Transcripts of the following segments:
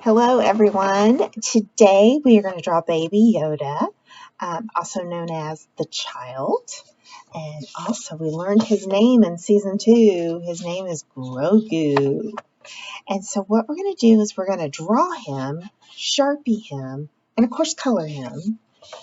Hello everyone. Today we are going to draw baby Yoda, also known as the child. And also we learned his name in season 2. His name is Grogu. And so what we're going to do is we're going to draw him, Sharpie him, and of course color him.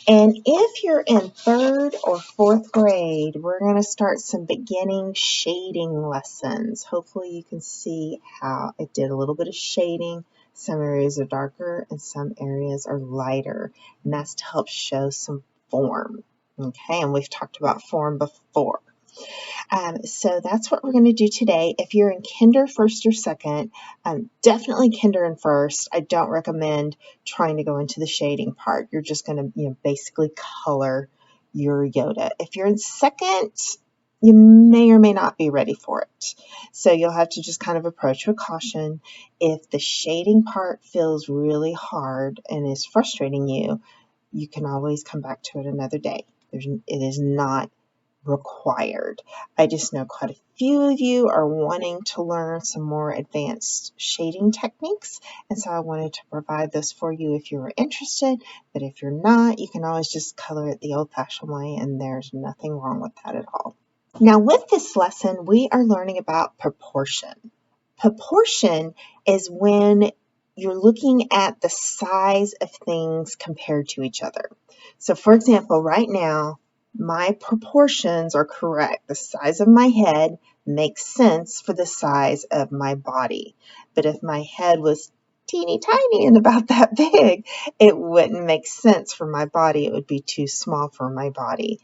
And if you're in 3rd or 4th grade, we're going to start some beginning shading lessons. Hopefully you can see how I did a little bit of shading. Some areas are darker and some areas are lighter. And that's to help show some form. Okay, and we've talked about form before. So that's what we're going to do today. If you're in kinder 1st or 2nd, definitely kinder and 1st. I don't recommend trying to go into the shading part. You're just going to basically color your Yoda. If you're in 2nd, you may or may not be ready for it. So you'll have to just kind of approach with caution. If the shading part feels really hard and is frustrating you, you can always come back to it another day. It is not required. I just know quite a few of you are wanting to learn some more advanced shading techniques, and so I wanted to provide this for you if you were interested. But if you're not, you can always just color it the old-fashioned way, and there's nothing wrong with that at all. Now with this lesson, we are learning about proportion. Proportion is when you're looking at the size of things compared to each other. So for example, right now, my proportions are correct. The size of my head makes sense for the size of my body. But if my head was teeny tiny and about that big, it wouldn't make sense for my body. It would be too small for my body.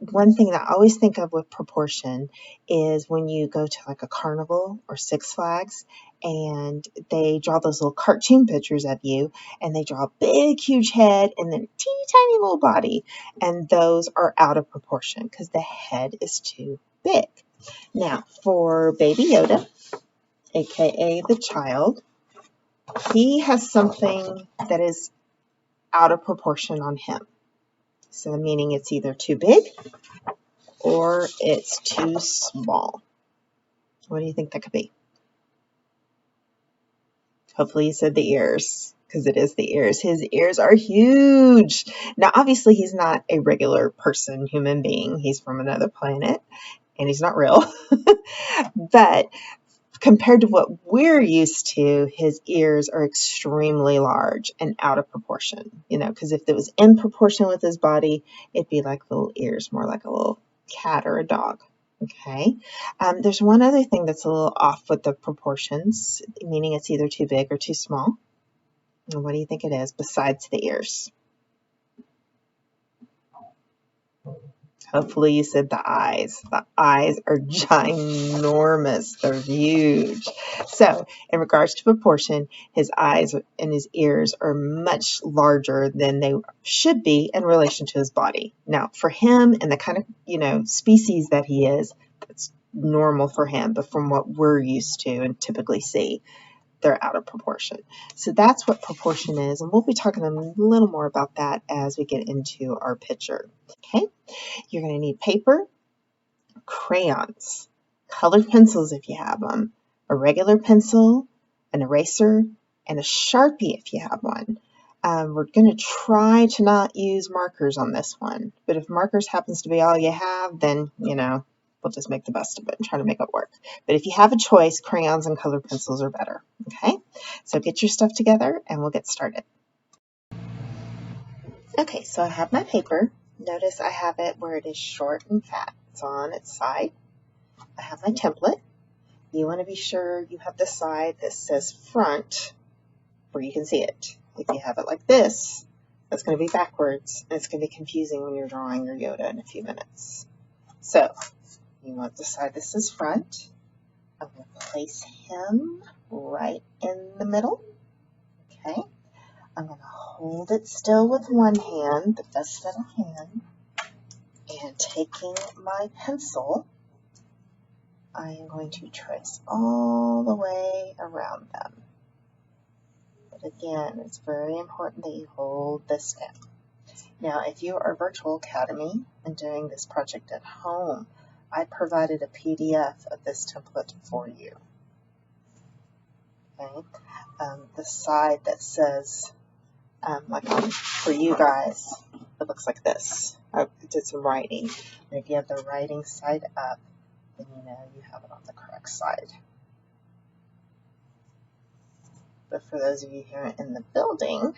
One thing that I always think of with proportion is when you go to like a carnival or Six Flags and they draw those little cartoon pictures of you, and they draw a big, huge head and then a teeny tiny little body, and those are out of proportion because the head is too big. Now, for baby Yoda, aka the child, he has something that is out of proportion on him. So meaning it's either too big or it's too small. What do you think that could be? Hopefully you said the ears, because it is the ears. His ears are huge. Now, obviously, he's not a regular person, human being. He's from another planet, and he's not real. But compared to what we're used to, his ears are extremely large and out of proportion. Because if it was in proportion with his body, it'd be like little ears, more like a little cat or a dog. Okay. There's one other thing that's a little off with the proportions, meaning it's either too big or too small. And what do you think it is besides the ears? Hopefully you said the eyes. The eyes are ginormous. They're huge. So in regards to proportion, his eyes and his ears are much larger than they should be in relation to his body. Now, for him and the kind of, species that he is, that's normal for him. But from what we're used to and typically see, they're out of proportion. So that's what proportion is. And we'll be talking a little more about that as we get into our picture. Okay. You're going to need paper, crayons, colored pencils if you have them, a regular pencil, an eraser, and a Sharpie if you have one. We're going to try to not use markers on this one, but if markers happens to be all you have, then, we'll just make the best of it and try to make it work. But if you have a choice, crayons and colored pencils are better, okay? So get your stuff together and we'll get started. Okay, so I have my paper. Notice I have it where it is short and fat. It's on its side. I have my template. You want to be sure you have the side that says front where you can see it. If you have it like this, that's going to be backwards, and it's going to be confusing when you're drawing your Yoda in a few minutes. So, you want the side that says front. I'm going to place him right in the middle. Okay. I'm going to hold it still with one hand, the best little hand, and taking my pencil, I am going to trace all the way around them. But again, it's very important that you hold this down. Now, if you are Virtual Academy and doing this project at home, I provided a PDF of this template for you. Okay, the side that says, for you guys, it looks like this. I did some writing. And if you have the writing side up, then you know you have it on the correct side. But for those of you here in the building,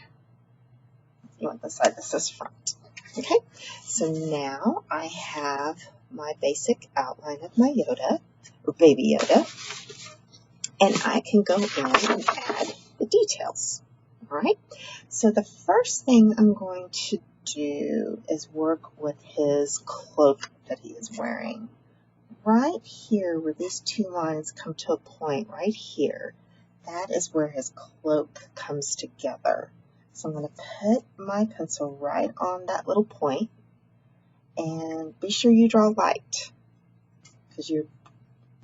you want the side that says front. Okay, so now I have my basic outline of my Yoda, or baby Yoda, and I can go in and add the details. All right, so the first thing I'm going to do is work with his cloak that he is wearing. Right here, where these two lines come to a point, right here, that is where his cloak comes together. So I'm going to put my pencil right on that little point, and be sure you draw light, because you're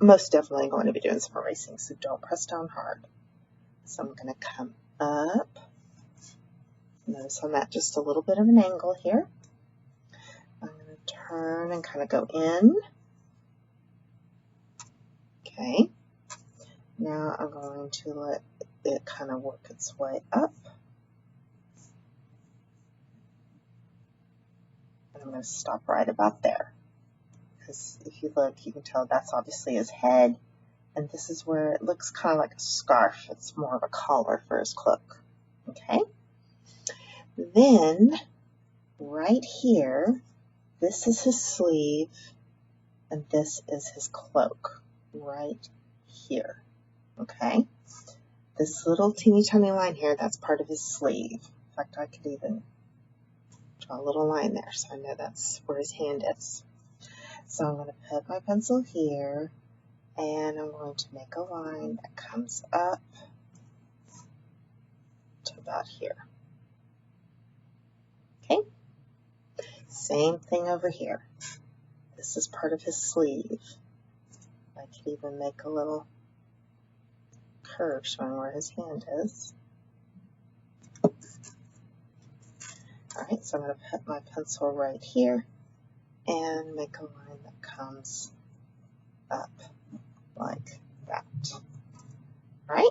most definitely going to be doing some erasing, so don't press down hard. So I'm going to come up. Notice I'm at just a little bit of an angle here. I'm going to turn and kind of go in. Okay. Now I'm going to let it kind of work its way up. And I'm going to stop right about there. Because if you look, you can tell that's obviously his head. And this is where it looks kind of like a scarf. It's more of a collar for his cloak. Okay. Then, right here, this is his sleeve, and this is his cloak, right here. Okay. This little teeny tiny line here, that's part of his sleeve. In fact, I could even draw a little line there so I know that's where his hand is. So I'm going to put my pencil here, and I'm going to make a line that comes up to about here. Okay? Same thing over here. This is part of his sleeve. I could even make a little curve showing where his hand is. Alright, so I'm going to put my pencil right here and make a line that comes up like that. Right?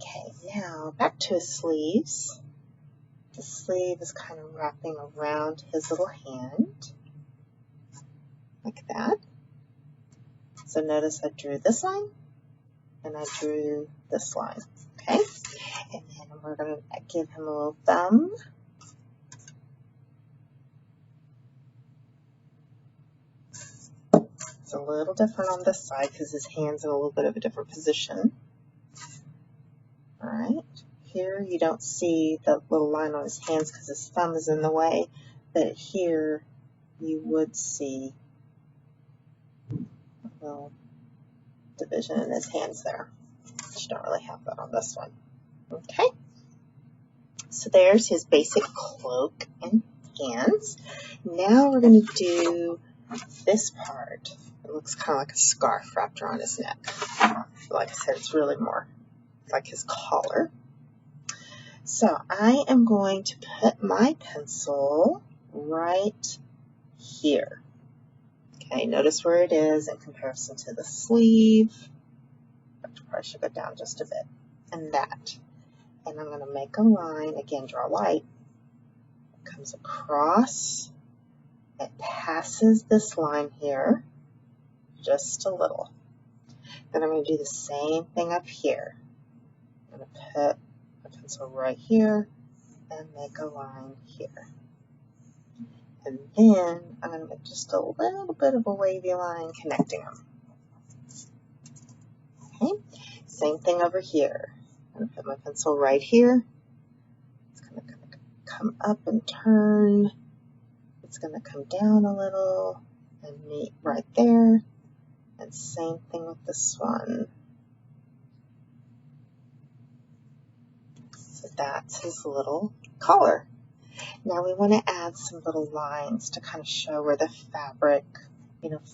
Okay, now back to his sleeves. The sleeve is kind of wrapping around his little hand, like that. So notice I drew this line, and I drew this line, okay? And then we're going to give him a little thumb. It's a little different on this side because his hand's in a little bit of a different position. All right, here you don't see the little line on his hands because his thumb is in the way, but here you would see a little division in his hands there. But you don't really have that on this one. Okay, so there's his basic cloak and hands. Now we're going to do this part. It looks kind of like a scarf wrapped around his neck. Like I said, it's really more like his collar. So I am going to put my pencil right here. Okay, notice where it is in comparison to the sleeve. I probably should go down just a bit. And that. And I'm going to make a line, again, draw light. It comes across. It passes this line here just a little. Then I'm going to do the same thing up here. I'm going to put my pencil right here and make a line here. And then I'm going to make just a little bit of a wavy line connecting them. Okay, same thing over here. I'm going to put my pencil right here. It's going to come up and turn. It's going to come down a little and meet right there. And same thing with this one. So that's his little collar. Now we want to add some little lines to kind of show where the fabric,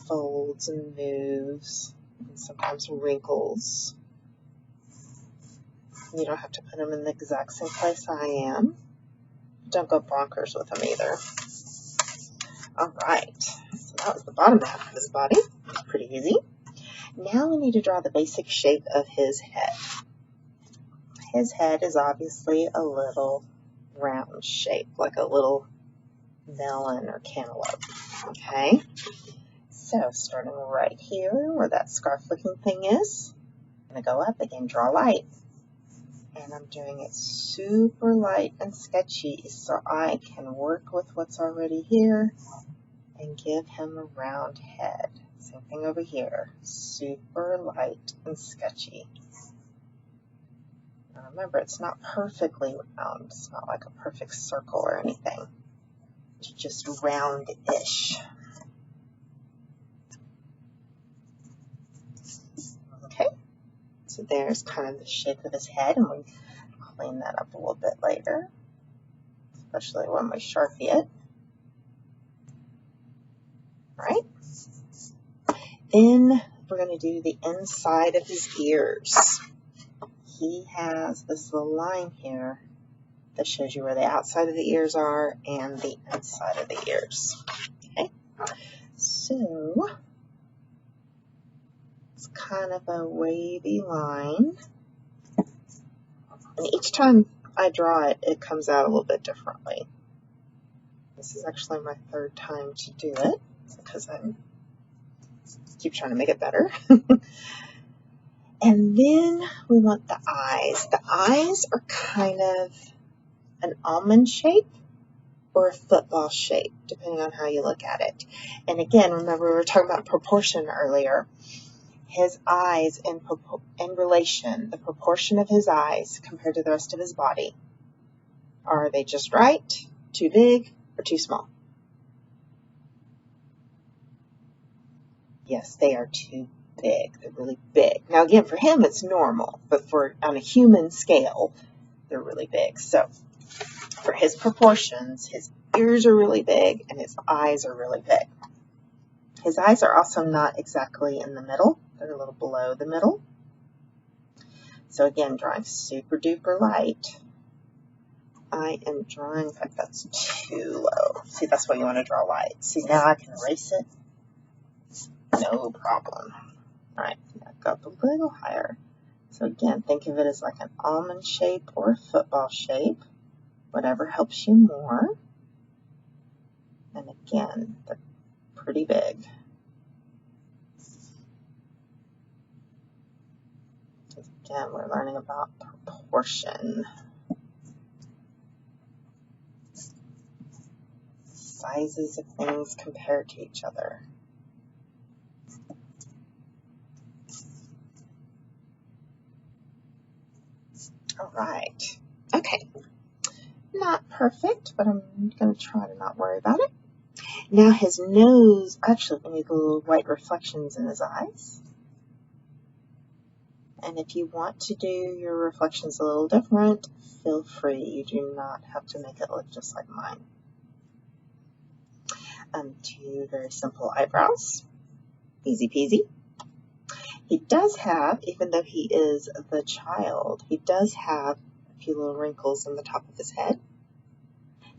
folds and moves, and sometimes wrinkles. You don't have to put them in the exact same place I am. Don't go bonkers with them either. All right, so that was the bottom half of his body. Pretty easy. Now we need to draw the basic shape of his head. His head is obviously a little round shape, like a little melon or cantaloupe. Okay, so starting right here where that scarf looking thing is, I'm going to go up again, draw light. And I'm doing it super light and sketchy so I can work with what's already here and give him a round head. Same thing over here, super light and sketchy. Now remember, it's not perfectly round. It's not like a perfect circle or anything. It's just round-ish. Okay, so there's kind of the shape of his head, and we clean that up a little bit later, especially when we Sharpie it. All right. Then we're going to do the inside of his ears. He has this little line here that shows you where the outside of the ears are and the inside of the ears. Okay, so it's kind of a wavy line. And each time I draw it, it comes out a little bit differently. This is actually my third time to do it because I keep trying to make it better. And then we want the eyes. The eyes are kind of an almond shape or a football shape, depending on how you look at it. And again, remember we were talking about proportion earlier. His eyes in relation, the proportion of his eyes compared to the rest of his body. Are they just right, too big, or too small? Yes, they are too big. They're really big. Now again, for him it's normal, but on a human scale, they're really big. So for his proportions, his ears are really big and his eyes are really big. His eyes are also not exactly in the middle. They're a little below the middle. So again, drawing super duper light. I am drawing, in fact, that's too low. See, that's why you want to draw light. See, now I can erase it. No problem. All right, now go up a little higher. So again, think of it as like an almond shape or a football shape, whatever helps you more. And again, they're pretty big. Again, we're learning about proportion. Sizes of things compared to each other. All right. Okay. Not perfect, but I'm going to try to not worry about it. Now his nose, actually we need little white reflections in his eyes. And if you want to do your reflections a little different, feel free. You do not have to make it look just like mine. Two very simple eyebrows. Easy peasy. He does have, even though he is the child, he does have a few little wrinkles in the top of his head.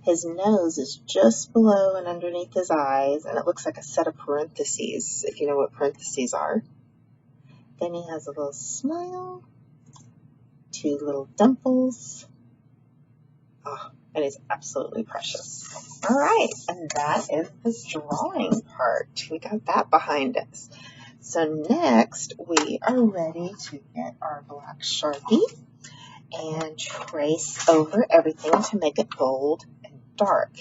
His nose is just below and underneath his eyes, and it looks like a set of parentheses, if you know what parentheses are. Then he has a little smile, two little dimples. Oh, and he's absolutely precious. All right, and that is the drawing part. We got that behind us. So next, we are ready to get our black Sharpie and trace over everything to make it bold and dark.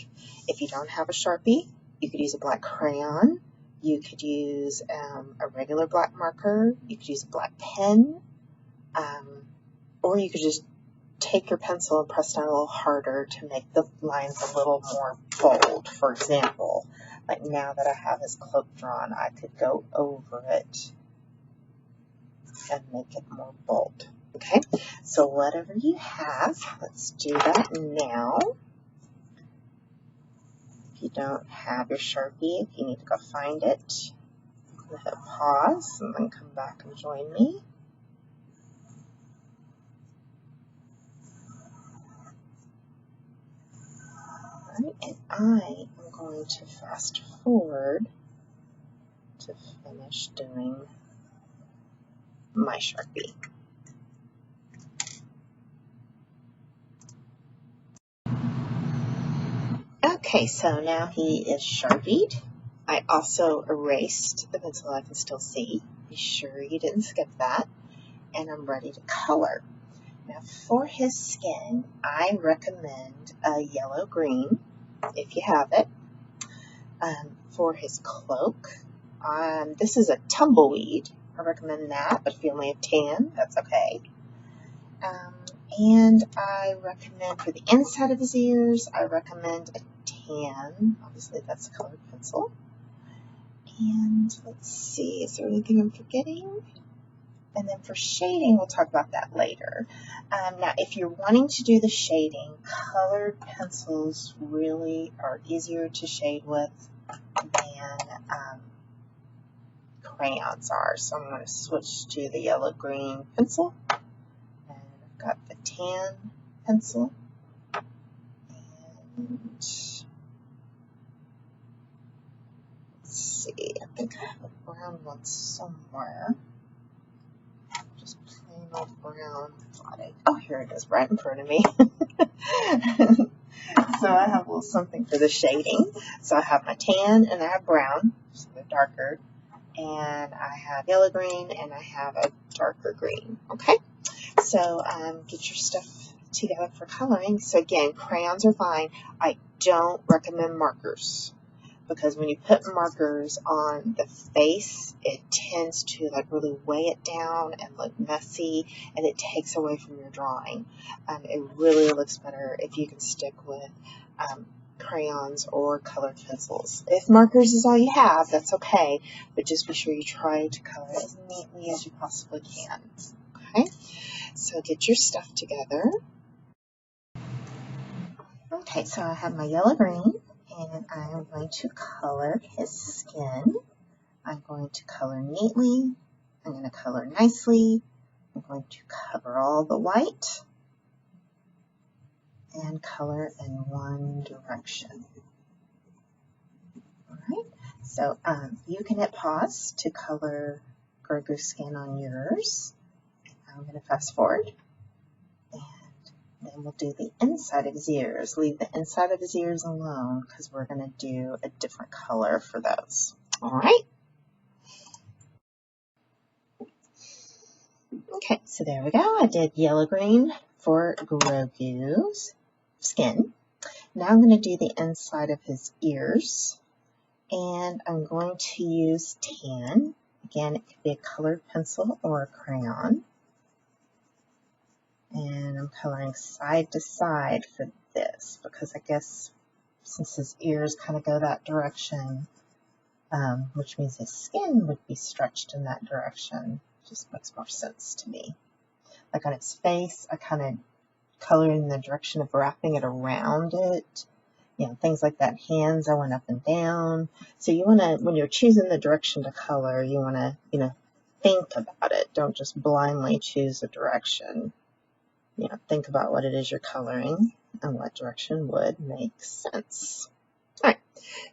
If you don't have a Sharpie, you could use a black crayon. You could use a regular black marker. You could use a black pen. Or you could just take your pencil and press down a little harder to make the lines a little more bold. For example, like now that I have his cloak drawn, I could go over it and make it more bold. Okay, so whatever you have, let's do that now. If you don't have your Sharpie, if you need to go find it, hit pause and then come back and join me. Right, and I am going to fast forward to finish doing my Sharpie. Okay, so now he is Sharpied. I also erased the pencil I can still see. Be sure you didn't skip that. And I'm ready to color. Now for his skin, I recommend a yellow-green, if you have it. For his cloak, this is a tumbleweed. I recommend that, but if you only have tan, that's okay. And I recommend for the inside of his ears, I recommend a tan. Obviously, that's a colored pencil. And let's see, is there anything I'm forgetting? And then for shading, we'll talk about that later. Now, if you're wanting to do the shading, colored pencils really are easier to shade with than crayons are. So I'm going to switch to the yellow-green pencil. And I've got the tan pencil. And let's see, I think I have a brown one somewhere. Just plain old brown. Oh, here it is, right in front of me. So I have a little something for the shading. So I have my tan and I have brown, so they're darker. And I have yellow green and I have a darker green. Okay, so get your stuff together for coloring. So again, crayons are fine. I don't recommend markers, because when you put markers on the face, it tends to like really weigh it down and look messy, and it takes away from your drawing. It really looks better if you can stick with crayons or colored pencils. If markers is all you have, that's okay, but just be sure you try to color as neatly as you possibly can. Okay, so get your stuff together. Okay, so I have my yellow-green, and I'm going to color his skin. I'm going to color neatly. I'm going to color nicely. I'm going to cover all the white and color in one direction. All right, so you can hit pause to color Grogu's skin on yours. I'm going to fast forward. Then we'll do the inside of his ears. Leave the inside of his ears alone because we're going to do a different color for those. All right? Okay, so there we go. I did yellow-green for Grogu's skin. Now I'm going to do the inside of his ears. And I'm going to use tan. Again, it could be a colored pencil or a crayon. And I'm coloring side to side for this because I guess since his ears kind of go that direction, which means his skin would be stretched in that direction, just makes more sense to me. Like on its face, I kind of color in the direction of wrapping it around it. You know, things like that. Hands, I went up and down. So you want to, when you're choosing the direction to color, you want to, think about it. Don't just blindly choose a direction. Think about what it is you're coloring and what direction would make sense. All right,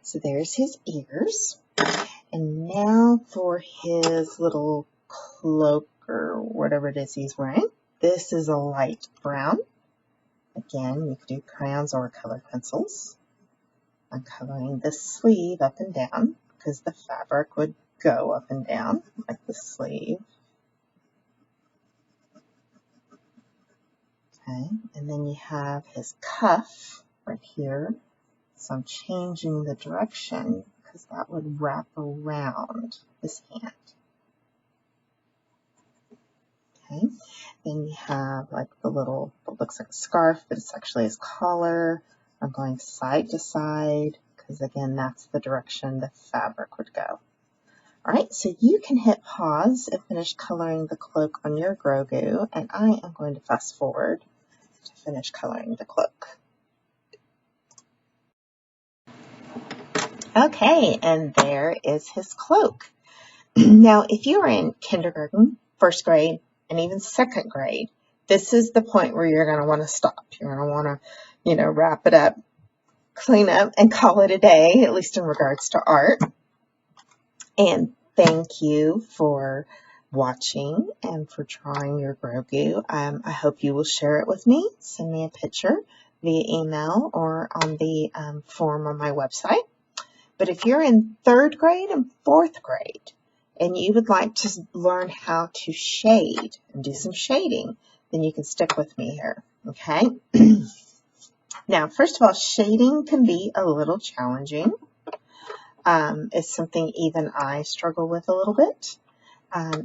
so there's his ears. And now for his little cloak or whatever it is he's wearing. This is a light brown. Again, you could do crayons or colored pencils. I'm coloring this sleeve up and down because the fabric would go up and down like the sleeve. Okay, and then you have his cuff right here. So I'm changing the direction because that would wrap around his hand. Okay, then you have like the little, it looks like a scarf, but it's actually his collar. I'm going side to side because again, that's the direction the fabric would go. All right, so you can hit pause and finish coloring the cloak on your Grogu, and I am going to fast forward to finish coloring the cloak. Okay, and there is his cloak. Now, if you are in kindergarten, first grade, and even second grade, this is the point where you're going to want to stop. You're going to want to, wrap it up, clean up, and call it a day, at least in regards to art. And thank you for watching and for drawing your Grogu. I hope you will share it with me. Send me a picture via email or on the form on my website. But if you're in 3rd grade and 4th grade and you would like to learn how to shade and do some shading, then you can stick with me here, okay? Now, first of all, shading can be a little challenging. It's something even I struggle with a little bit.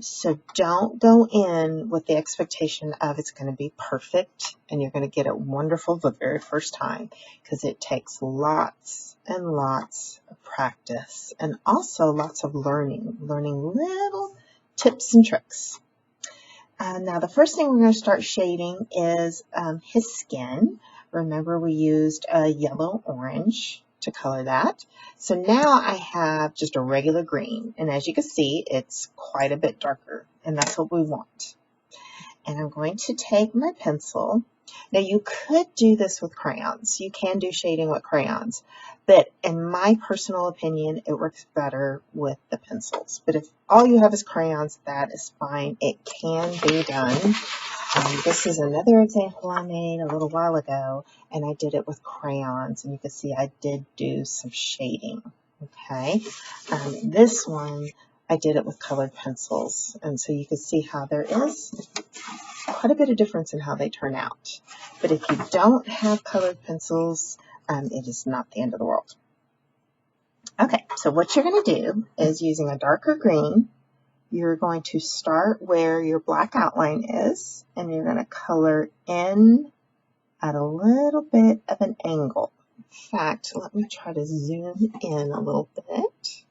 So don't go in with the expectation of it's going to be perfect and you're going to get it wonderful the very first time, because it takes lots and lots of practice and also lots of learning little tips and tricks. Now the first thing we're going to start shading is his skin. Remember, we used a yellow-orange to color that. So now I have just a regular green, and as you can see, it's quite a bit darker, and that's what we want. And I'm going to take my pencil. Now you could do this with crayons. You can do shading with crayons, but in my personal opinion, it works better with the pencils. But if all you have is crayons, that is fine. It can be done. This is another example I made a little while ago, and I did it with crayons, and you can see I did do some shading, okay? This one, I did it with colored pencils, and so you can see how there is quite a bit of difference in how they turn out. But if you don't have colored pencils, it is not the end of the world. Okay, so what you're going to do is, using a darker green, you're going to start where your black outline is, and you're going to color in at a little bit of an angle. In fact, let me try to zoom in a little bit,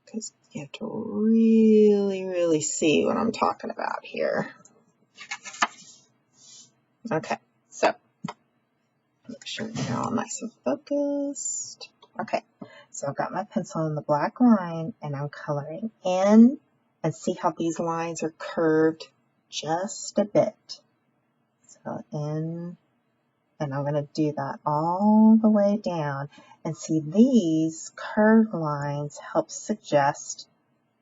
because you have to really see what I'm talking about here. Okay, so make sure they're all nice and focused. Okay, so I've got my pencil in the black line, and I'm coloring in, and see how these lines are curved just a bit. So in, and I'm going to do that all the way down, and see these curved lines help suggest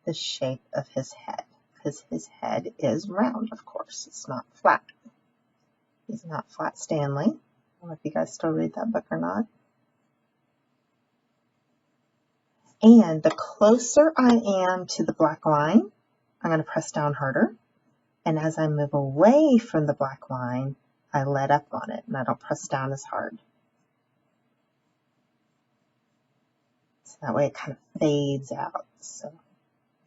the shape of his head, because his head is round, of course. It's not flat. He's not Flat Stanley. I don't know if you guys still read that book or not. And the closer I am to the black line, I'm going to press down harder. And as I move away from the black line, I let up on it, and I don't press down as hard. So that way it kind of fades out. So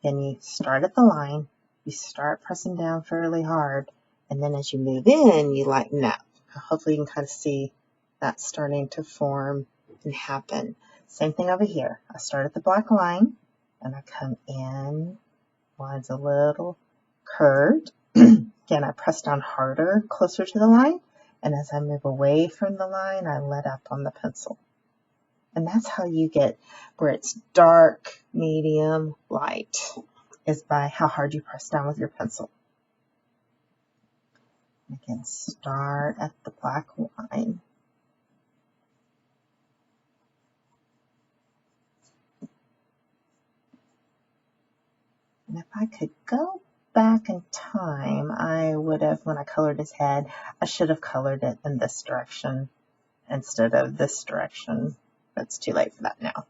then you start at the line, you start pressing down fairly hard, and then as you move in, you lighten up. Hopefully you can kind of see that starting to form and happen. Same thing over here. I start at the black line, and I come in, line's a little curved. Again, I press down harder, closer to the line, and as I move away from the line, I let up on the pencil. And that's how you get where it's dark, medium, light, is by how hard you press down with your pencil. Again, start at the black line. And if I could go back in time, I would have, when I colored his head, I should have colored it in this direction instead of this direction. But it's too late for that now.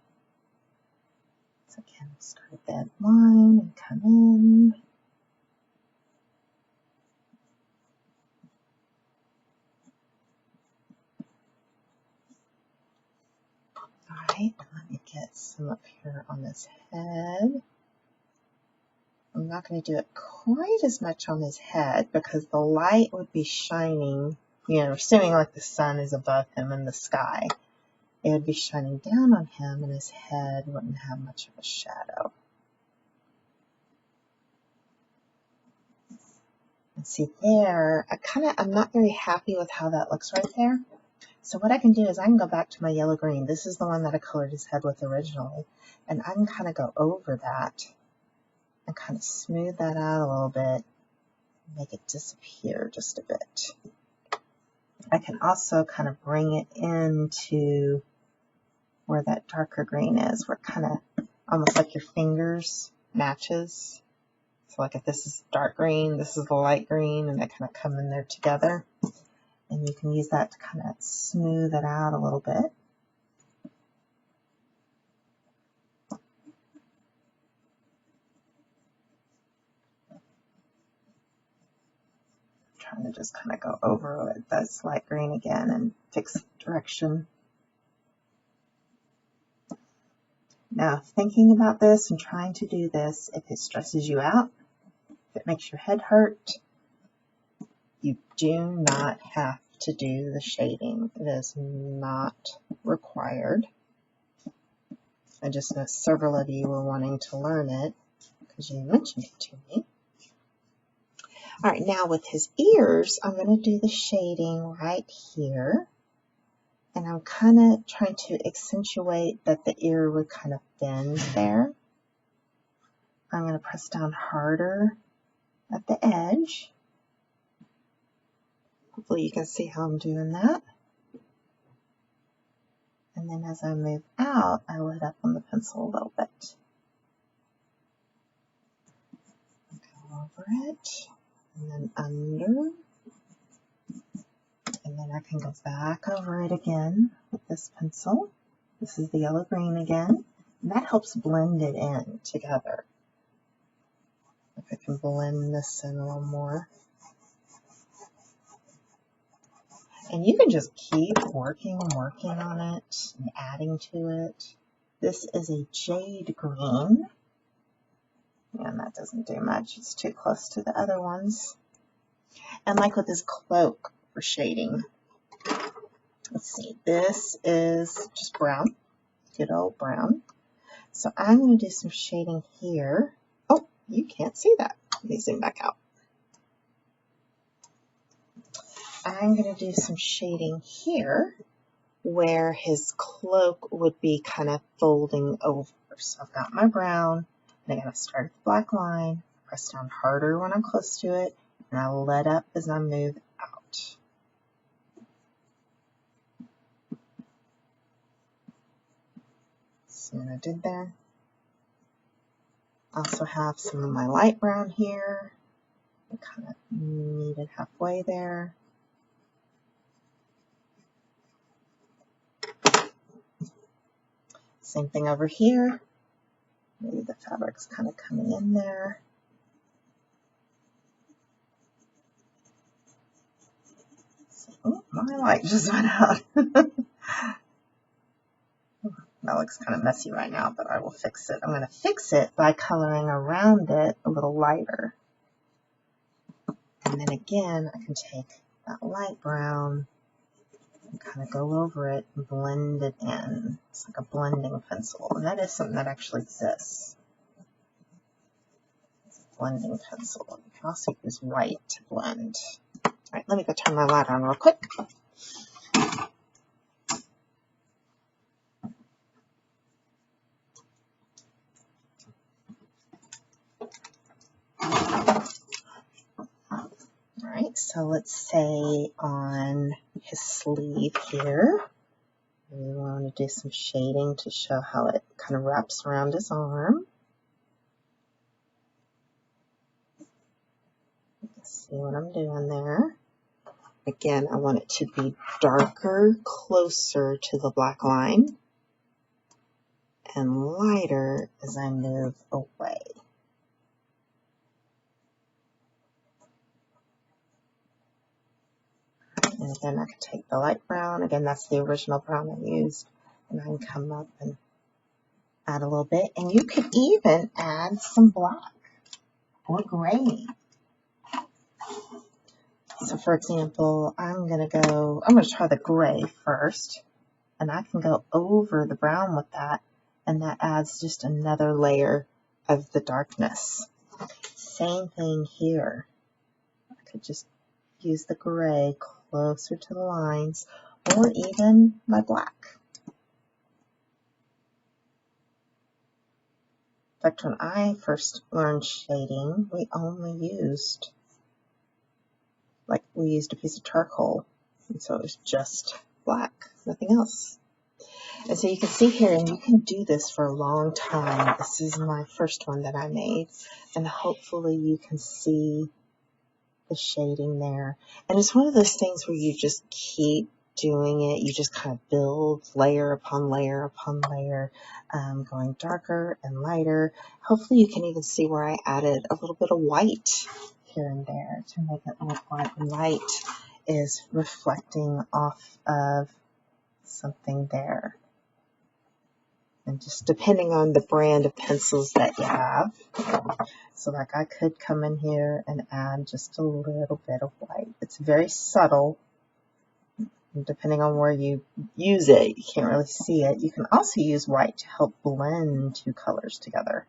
So again, start at that line and come in. All right, let me get some up here on this head. I'm not going to do it quite as much on his head because the light would be shining, assuming like the sun is above him in the sky. It would be shining down on him, and his head wouldn't have much of a shadow. And see there, I'm not very happy with how that looks right there. So what I can do is I can go back to my yellow green. This is the one that I colored his head with originally. And I can kind of go over that and kind of smooth that out a little bit, make it disappear just a bit. I can also kind of bring it into where that darker green is, where kind of almost like your fingers matches. So like if this is dark green, this is the light green, and they kind of come in there together. And you can use that to kind of smooth it out a little bit. Trying to just kind of go over it, that's light green again, and fix direction. Now, thinking about this and trying to do this, if it stresses you out, if it makes your head hurt, you do not have to do the shading. It is not required. I just know several of you were wanting to learn it because you mentioned it to me. All right, now with his ears, I'm going to do the shading right here. And I'm kind of trying to accentuate that the ear would kind of bend there. I'm going to press down harder at the edge. Hopefully you can see how I'm doing that. And then as I move out, I let up on the pencil a little bit. Go over it, and then under. And then I can go back over it again with this pencil. This is the yellow green again. And that helps blend it in together. If I can blend this in a little more. And you can just keep working on it and adding to it. This is a jade green. And that doesn't do much. It's too close to the other ones. And like with this cloak for shading. Let's see. This is just brown. Good old brown. So I'm going to do some shading here. Oh, you can't see that. Let me zoom back out. I'm going to do some shading here where his cloak would be kind of folding over. So I've got my brown, and I'm going to start at the black line, press down harder when I'm close to it, and I let up as I move out. See what I did there? I also have some of my light brown here. I kind of meet it halfway there. Same thing over here. Maybe the fabric's kind of coming in there. Oh, my light just went out. That looks kind of messy right now, but I will fix it. I'm going to fix it by coloring around it a little lighter. And then again, I can take that light brown and kind of go over it and blend it in. It's like a blending pencil, and that is something that actually exists. It's a blending pencil. You can also use white to blend. All right, let me go turn my light on real quick. Alright, so let's say on his sleeve here, we want to do some shading to show how it kind of wraps around his arm. Let's see what I'm doing there. Again, I want it to be darker, closer to the black line, and lighter as I move away. And then I can take the light brown, again that's the original brown I used, and I can come up and add a little bit. And you could even add some black or gray. So for example, I'm going to try the gray first, and I can go over the brown with that, and that adds just another layer of the darkness. Same thing here. I could just use the gray closer to the lines, or even my black. In fact, when I first learned shading, we used a piece of charcoal, and so it was just black, nothing else. And so you can see here, and you can do this for a long time. This is my first one that I made, and hopefully you can see the shading there. And it's one of those things where you just keep doing it. You just kind of build layer upon layer upon layer, going darker and lighter. Hopefully you can even see where I added a little bit of white here and there to make it look like light is reflecting off of something there. And just depending on the brand of pencils that you have. So like I could come in here and add just a little bit of white. It's very subtle. And depending on where you use it, you can't really see it. You can also use white to help blend two colors together.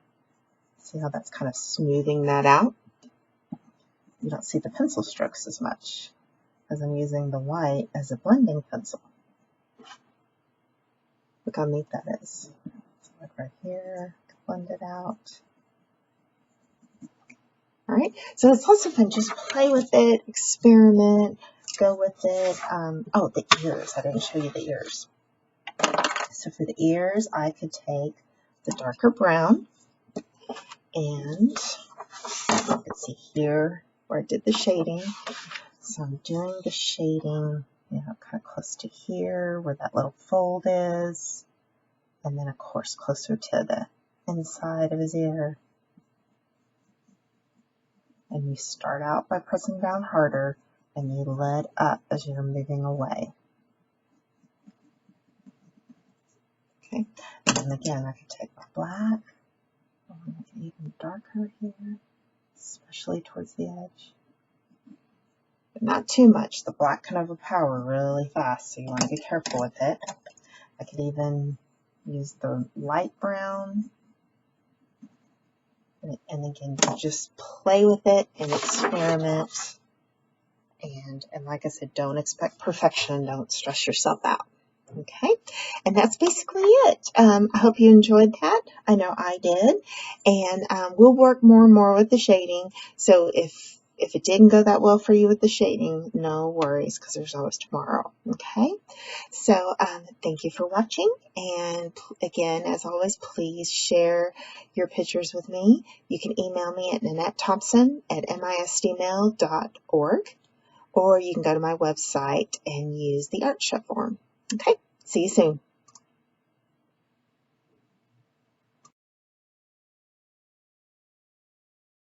See how that's kind of smoothing that out? You don't see the pencil strokes as much as I'm using the white as a blending pencil. Look how neat that is. So like right here, blend it out. All right, so it's also fun. Just play with it, experiment, go with it. Oh, the ears. I didn't show you the ears. So for the ears, I could take the darker brown, and you can see here where I did the shading. So I'm doing the shading, kind of close to here where that little fold is, and then of course closer to the inside of his ear. And you start out by pressing down harder, and you let up as you're moving away. Okay, and then again, I can take my black, make it even darker here, especially towards the edge. But not too much. The black can overpower really fast, so you want to be careful with it. I could even use the light brown. And again, you just play with it and experiment. And like I said, don't expect perfection. Don't stress yourself out. Okay, and that's basically it. I hope you enjoyed that. I know I did. And we'll work more and more with the shading. So if it didn't go that well for you with the shading, no worries, because there's always tomorrow. Okay, so thank you for watching. And again, as always, please share your pictures with me. You can email me at nanettethompson@mistmail.org. Or you can go to my website and use the art show form. Okay, see you soon.